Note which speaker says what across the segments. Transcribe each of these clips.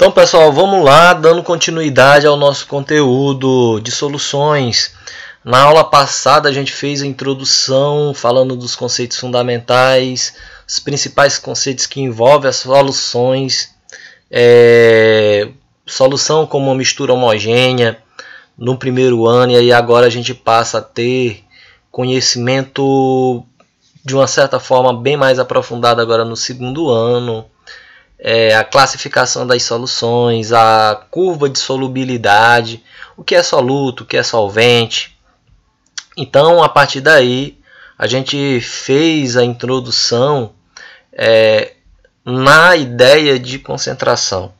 Speaker 1: Então, pessoal, vamos lá, dando continuidade ao nosso conteúdo de soluções. Na aula passada a gente fez a introdução falando dos conceitos fundamentais, os principais conceitos que envolvem as soluções, solução como uma mistura homogênea no primeiro ano, e aí agora a gente passa a ter conhecimento de uma certa forma bem mais aprofundado agora no segundo ano. A classificação das soluções, a curva de solubilidade, o que é soluto, o que é solvente. Então, a partir daí, a gente fez a introdução na ideia de concentração,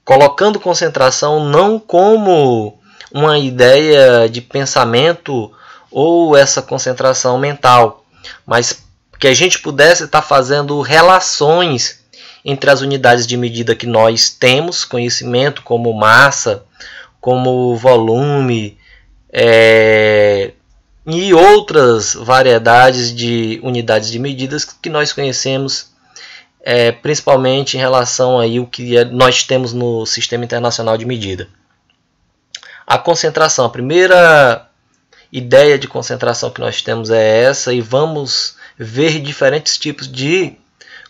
Speaker 1: colocando concentração não como uma ideia de pensamento ou essa concentração mental, mas que a gente pudesse estar fazendo relações entre as unidades de medida que nós temos conhecimento, como massa, como volume, e outras variedades de unidades de medidas que nós conhecemos, principalmente em relação aí ao que nós temos no Sistema Internacional de Medida. A concentração, a primeira ideia de concentração que nós temos é essa, e vamos ver diferentes tipos de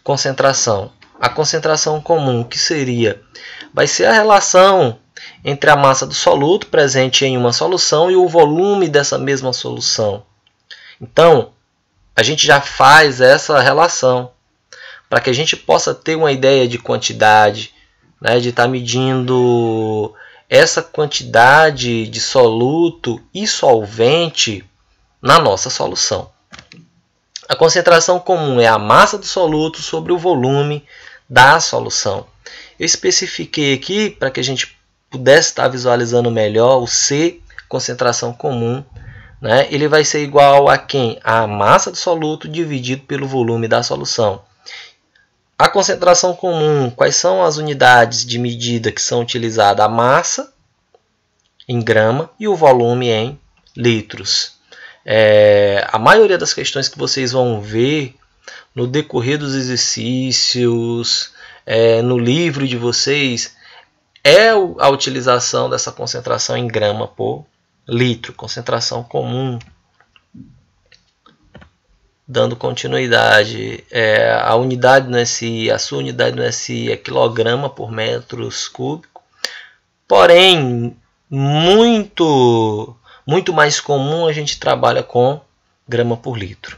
Speaker 1: concentração. A concentração comum, que vai ser a relação entre a massa do soluto presente em uma solução e o volume dessa mesma solução. Então, a gente já faz essa relação para que a gente possa ter uma ideia de quantidade, de estar medindo essa quantidade de soluto e solvente na nossa solução. A concentração comum é a massa do soluto sobre o volume da solução. Eu especifiquei aqui para que a gente pudesse estar visualizando melhor o C, concentração comum. Ele vai ser igual a quem? A massa do soluto dividido pelo volume da solução. A concentração comum, quais são as unidades de medida que são utilizadas? A massa em grama e o volume em litros. A maioria das questões que vocês vão ver no decorrer dos exercícios, no livro de vocês, é a utilização dessa concentração em grama por litro, concentração comum. Dando continuidade, a unidade no SI, a sua unidade no SI é quilograma por metros cúbicos, porém muito mais comum a gente trabalha com grama por litro.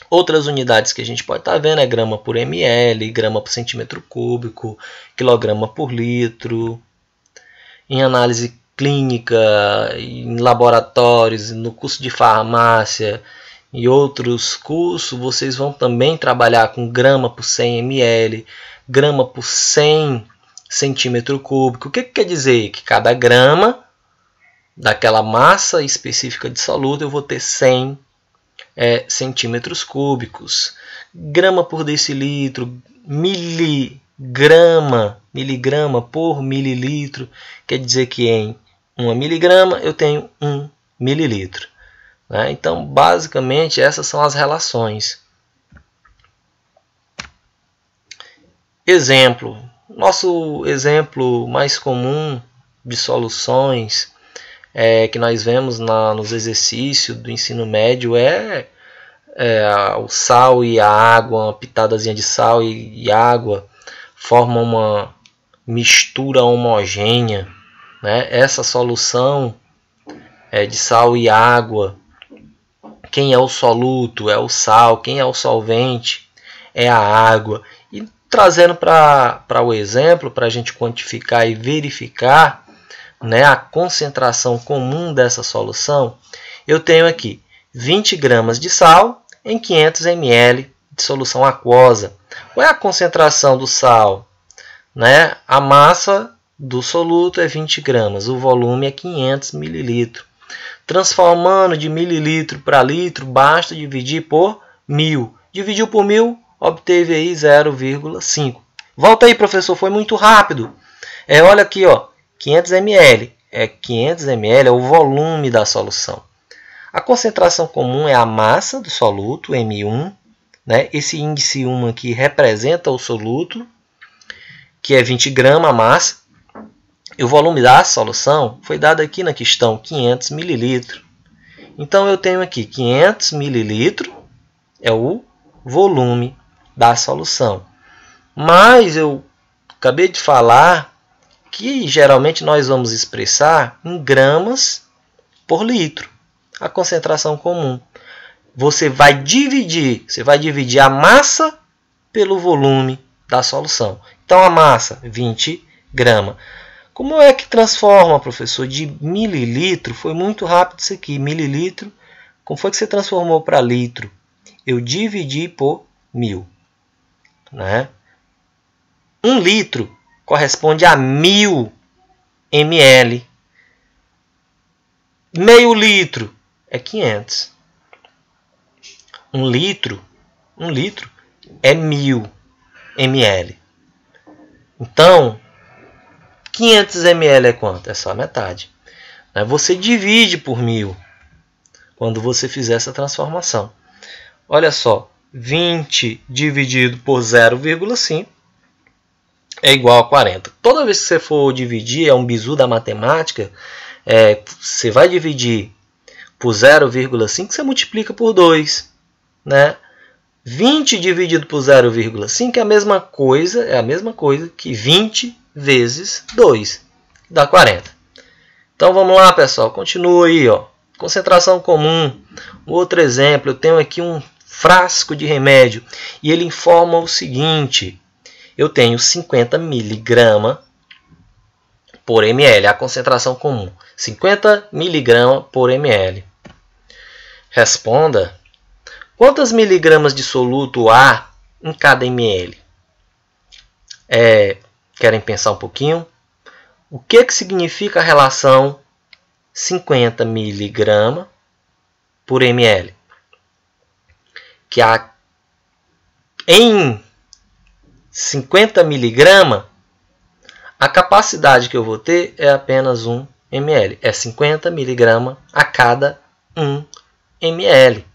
Speaker 1: Outras unidades que a gente pode estar vendo é grama por ml, grama por centímetro cúbico, quilograma por litro. Em análise clínica, em laboratórios, no curso de farmácia e outros cursos, vocês vão também trabalhar com grama por 100 ml, grama por 100 centímetro cúbico. O que quer dizer? Que cada grama daquela massa específica de soluto eu vou ter 100 centímetros cúbicos. Grama por decilitro, miligrama por mililitro, quer dizer que em 1 miligrama eu tenho 1 mililitro. Então, basicamente, essas são as relações. Exemplo. Nosso exemplo mais comum de soluções que nós vemos nos exercícios do ensino médio o sal e a água, uma pitadazinha de sal e água formam uma mistura homogênea. Essa solução de sal e água, quem é o soluto? É o sal. Quem é o solvente? É a água. E trazendo para o exemplo, para a gente quantificar e verificar a concentração comum dessa solução, eu tenho aqui 20 gramas de sal em 500 ml de solução aquosa. Qual é a concentração do sal? A massa do soluto é 20 gramas, o volume é 500 ml. Transformando de mililitro para litro, basta dividir por 1000. Dividiu por 1000, obteve aí 0,5. Volta aí, professor, foi muito rápido. Olha aqui, 500 ml. 500 ml é o volume da solução. A concentração comum é a massa do soluto, M1. Esse índice 1 aqui representa o soluto. que é 20 gramas a massa. E o volume da solução foi dado aqui na questão, 500 ml. Então, eu tenho aqui 500 ml é o volume da solução. Mas eu acabei de falar que geralmente nós vamos expressar em gramas por litro, a concentração comum. Você vai dividir a massa pelo volume da solução. Então, a massa, 20 gramas. Como é que transforma, professor, de mililitro? Foi muito rápido isso aqui. Mililitro, como foi que você transformou para litro? Eu dividi por 1000. Né? 1 litro corresponde a 1000 ml. Meio litro é 500. 1 litro é 1000 ml. Então, 500 ml é quanto? É só a metade. Você divide por 1000 quando você fizer essa transformação. Olha só, 20 dividido por 0,5 é igual a 40. Toda vez que você for dividir, é um bizu da matemática, você vai dividir por 0,5, você multiplica por 2. Né? 20 dividido por 0,5 é a mesma coisa que 20 vezes 2, dá 40. Então vamos lá, pessoal, continua aí, ó. Concentração comum. Outro exemplo, eu tenho aqui um frasco de remédio e ele informa o seguinte: eu tenho 50 mg por ml, a concentração comum, 50 mg por ml. Responda: quantas miligramas de soluto há em cada ml? Querem pensar um pouquinho? O que significa a relação 50 mg por ml? Que em 50 mg, a capacidade que eu vou ter é apenas 1 ml. É 50 mg a cada 1 ml.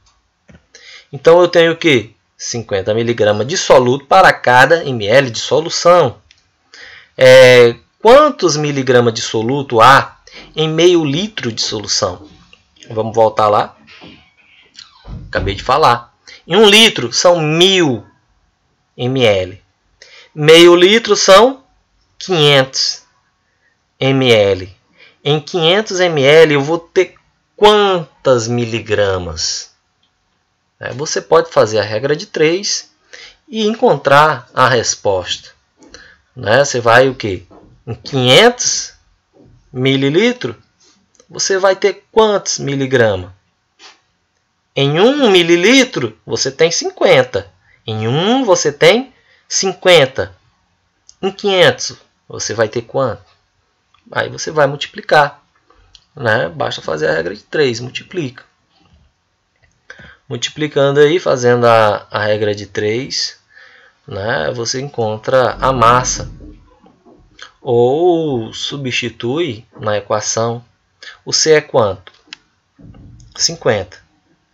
Speaker 1: Então, eu tenho o quê? 50 mg de soluto para cada ml de solução. Quantos miligramas de soluto há em meio litro de solução? Vamos voltar lá. Acabei de falar. Em 1 litro são 1000 ml. Meio litro são 500 ml. Em 500 ml eu vou ter quantas miligramas? Você pode fazer a regra de 3 e encontrar a resposta. Você vai o quê? Em 500 mililitros, você vai ter quantos miligramas? Em 1 mililitro, você tem 50. Em 1, você tem 50. Em 500, você vai ter quanto? Aí você vai multiplicar. Basta fazer a regra de 3, multiplica. Multiplicando aí, fazendo a regra de 3, você encontra a massa. Ou substitui na equação. O C é quanto? 50.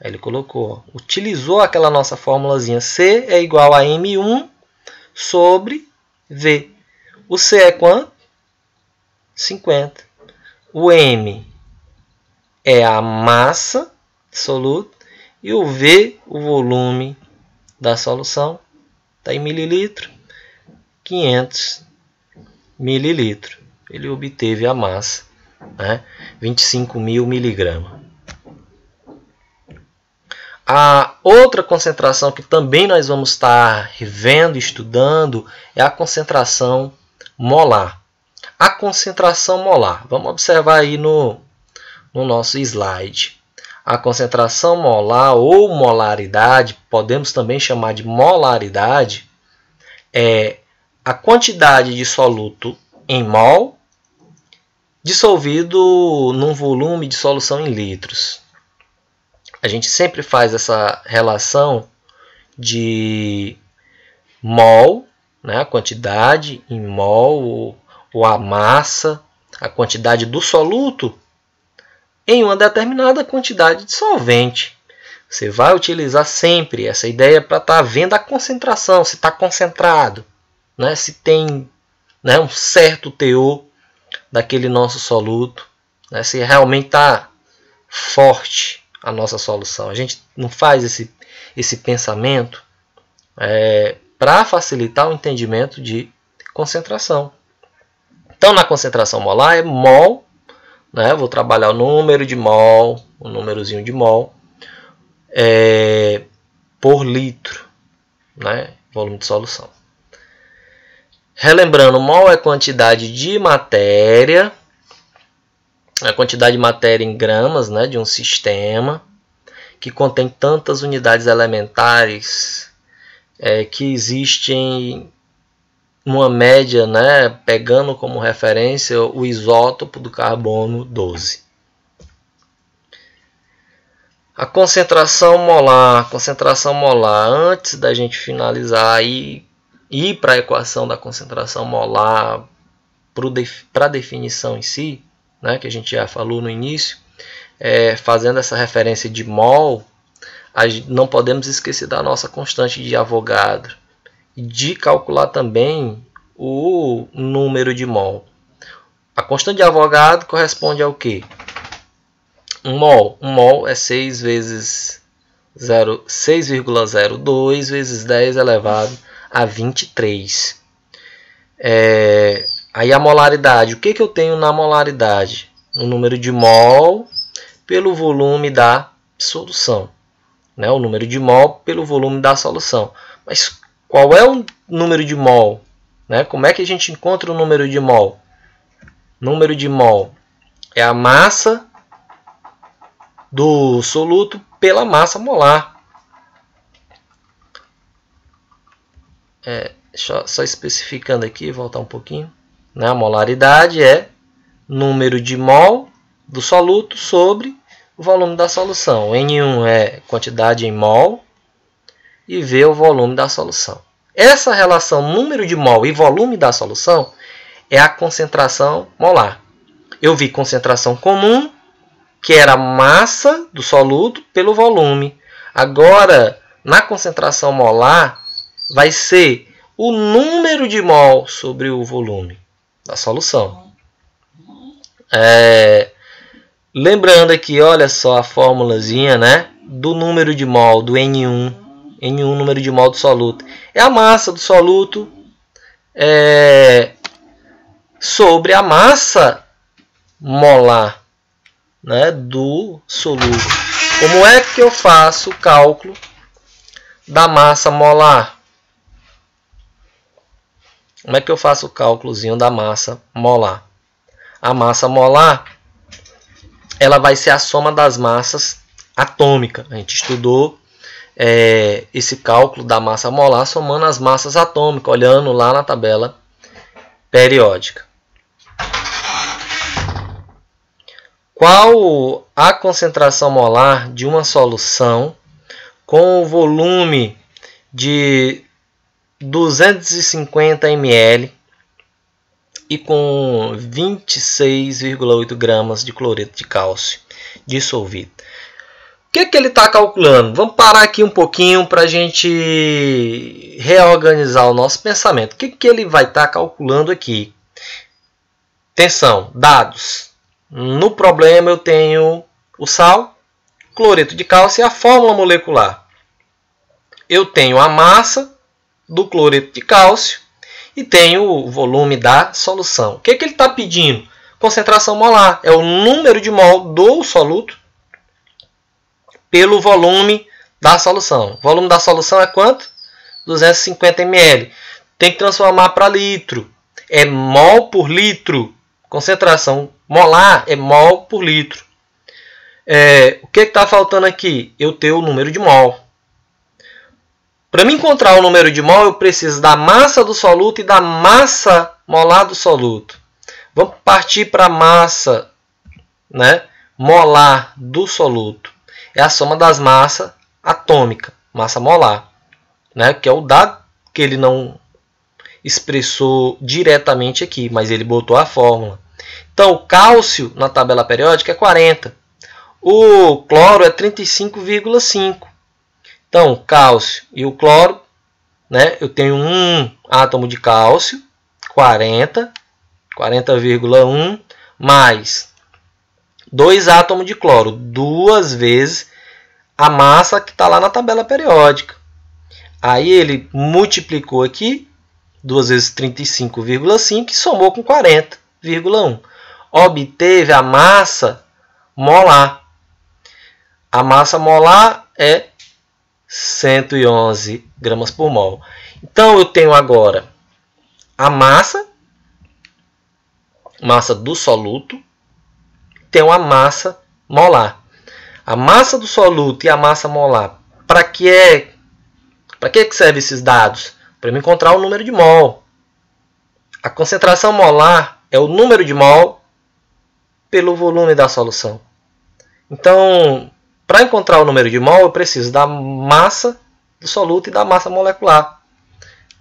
Speaker 1: Aí ele colocou, utilizou aquela nossa formulazinha. C é igual a M1 sobre V. O C é quanto? 50. O M é a massa soluto e o V, o volume da solução. Está em mililitro. 500 mililitros. Ele obteve a massa, 25.000 miligramas. A outra concentração que também nós vamos estar revendo, estudando, é a concentração molar. A concentração molar, vamos observar aí no nosso slide. A concentração molar ou molaridade, podemos também chamar de molaridade, é a quantidade de soluto em mol dissolvido num volume de solução em litros. A gente sempre faz essa relação de mol, a quantidade em mol, ou a massa, a quantidade do soluto, em uma determinada quantidade de solvente. Você vai utilizar sempre essa ideia para estar vendo a concentração, se está concentrado, se tem né, um certo teor daquele nosso soluto, né, se realmente está forte a nossa solução. A gente não faz esse pensamento para facilitar o entendimento de concentração. Então, na concentração molar é mol, né, vou trabalhar o número de mol, o númerozinho de mol, por litro, né, volume de solução. Relembrando, mol é quantidade de matéria, a quantidade de matéria em gramas, né, de um sistema que contém tantas unidades elementares que existem uma média, né, pegando como referência o isótopo do carbono 12. A concentração molar, antes da gente finalizar e ir para a equação da concentração molar, para a definição em si, né, que a gente já falou no início, fazendo essa referência de mol, não podemos esquecer da nossa constante de Avogadro, e de calcular também o número de mol. A constante de Avogadro corresponde ao quê? Um mol é 6 vezes 6,02 vezes 10 elevado a 23. Aí a molaridade. O que eu tenho na molaridade? O número de mol pelo volume da solução. Né? O número de mol pelo volume da solução. Mas qual é o número de mol? Né? Como é que a gente encontra o número de mol? Número de mol é a massa do soluto pela massa molar. Só especificando aqui, voltar um pouquinho. Né? A molaridade é número de mol do soluto sobre o volume da solução. N1 é quantidade em mol e V é o volume da solução. Essa relação número de mol e volume da solução é a concentração molar. Eu vi concentração comum, que era a massa do soluto pelo volume. Agora, na concentração molar, vai ser o número de mol sobre o volume da solução. Lembrando aqui, olha só a formulazinha, né, do número de mol, do N1. N1, número de mol do soluto. É a massa do soluto sobre a massa molar, né, do soluto. Como é que eu faço o cálculo da massa molar? Como é que eu faço o cálculozinho da massa molar? A massa molar, ela vai ser a soma das massas atômicas. A gente estudou esse cálculo da massa molar somando as massas atômicas, olhando lá na tabela periódica. Qual a concentração molar de uma solução com o volume de 250 ml e com 26,8 gramas de cloreto de cálcio dissolvido? O que ele está calculando? Vamos parar aqui um pouquinho para a gente reorganizar o nosso pensamento. O que ele vai estar calculando aqui? Atenção, dados. No problema eu tenho o sal, cloreto de cálcio e a fórmula molecular. Eu tenho a massa do cloreto de cálcio e tenho o volume da solução. O que ele está pedindo? Concentração molar. É o número de mol do soluto pelo volume da solução. O volume da solução é quanto? 250 ml. Tem que transformar para litro. É mol por litro. Concentração molar é mol por litro. O que está faltando aqui? Eu tenho o número de mol. Para me encontrar o número de mol, eu preciso da massa do soluto e da massa molar do soluto. Vamos partir para a massa, né, molar do soluto. É a soma das massas atômicas, massa molar, né, que é o dado que ele não expressou diretamente aqui, mas ele botou a fórmula. Então, o cálcio na tabela periódica é 40. O cloro é 35,5. Então, o cálcio e o cloro, né, eu tenho um átomo de cálcio 40,1 mais 2 átomos de cloro, 2 vezes a massa que está lá na tabela periódica. Aí ele multiplicou aqui, 2 vezes 35,5 e somou com 40,1. Obteve a massa molar. A massa molar é 111 gramas por mol. Então eu tenho agora a massa do soluto, tenho a massa molar. A massa do soluto e a massa molar, para que servem esses dados? Para me encontrar o número de mol. A concentração molar é o número de mol pelo volume da solução. Então, para encontrar o número de mol, eu preciso da massa do soluto e da massa molecular.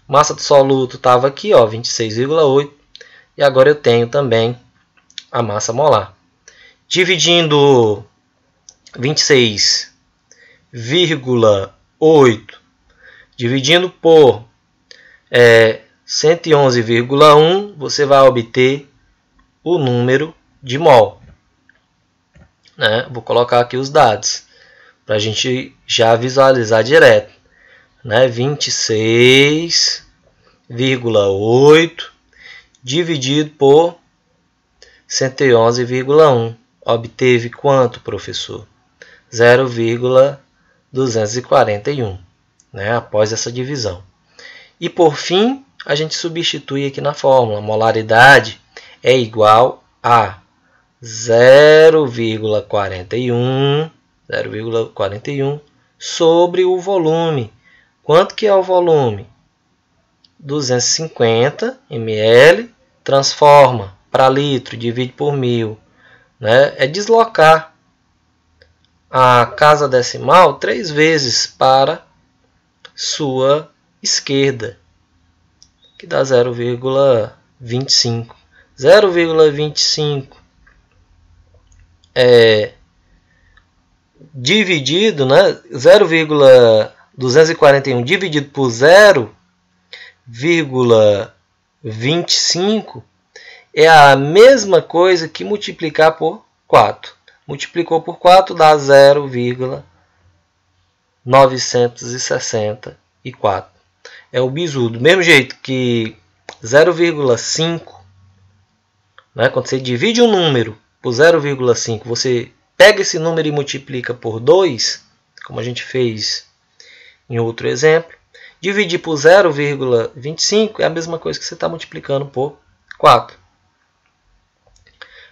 Speaker 1: A massa do soluto estava aqui, 26,8. E agora eu tenho também a massa molar. Dividindo 26,8 dividindo por 111,1, você vai obter o número de mol. Né? Vou colocar aqui os dados para a gente já visualizar direto. Né? 26,8 dividido por 111,1. Obteve quanto, professor? 0,241, né? Após essa divisão. E por fim, a gente substitui aqui na fórmula. A molaridade é igual a 0,41 sobre o volume. Quanto que é o volume? 250 ml, transforma para litro, divide por 1000. Né? É deslocar a casa decimal 3 vezes para sua esquerda, que dá 0,25. 0,25 dividido, né? 0,241 dividido por 0,25 é a mesma coisa que multiplicar por 4. Multiplicou por 4 dá 0,964. É o bizu. Do mesmo jeito que 0,5, né, quando você divide um número por 0,5, você pega esse número e multiplica por 2, como a gente fez em outro exemplo. Dividir por 0,25 é a mesma coisa que você está multiplicando por 4.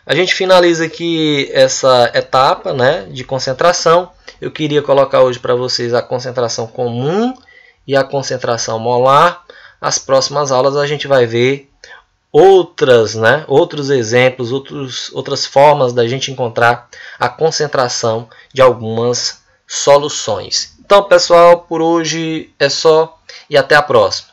Speaker 1: A gente finaliza aqui essa etapa, né, de concentração. Eu queria colocar hoje para vocês a concentração comum e a concentração molar. As próximas aulas a gente vai ver outros exemplos, outras formas da gente encontrar a concentração de algumas soluções. Então, pessoal, por hoje é só e até a próxima.